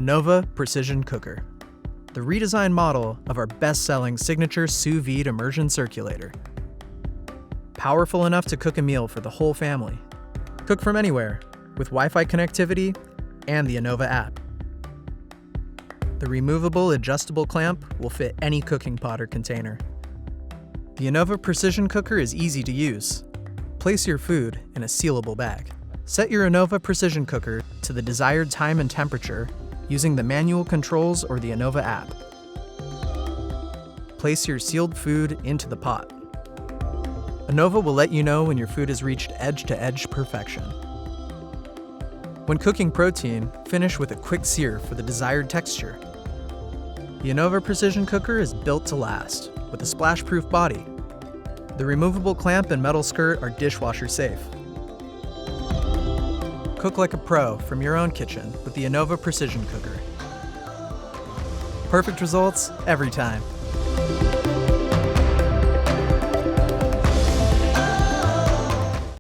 Anova Precision Cooker, the redesigned model of our best-selling signature sous-vide immersion circulator. Powerful enough to cook a meal for the whole family. Cook from anywhere with Wi-Fi connectivity and the Anova app. The removable adjustable clamp will fit any cooking pot or container. The Anova Precision Cooker is easy to use. Place your food in a sealable bag. Set your Anova Precision Cooker to the desired time and temperature using the manual controls or the Anova app. Place your sealed food into the pot. Anova will let you know when your food has reached edge-to-edge perfection. When cooking protein, finish with a quick sear for the desired texture. The Anova Precision Cooker is built to last, with a splash-proof body. The removable clamp and metal skirt are dishwasher safe. Cook like a pro from your own kitchen with the Anova Precision Cooker. Perfect results every time.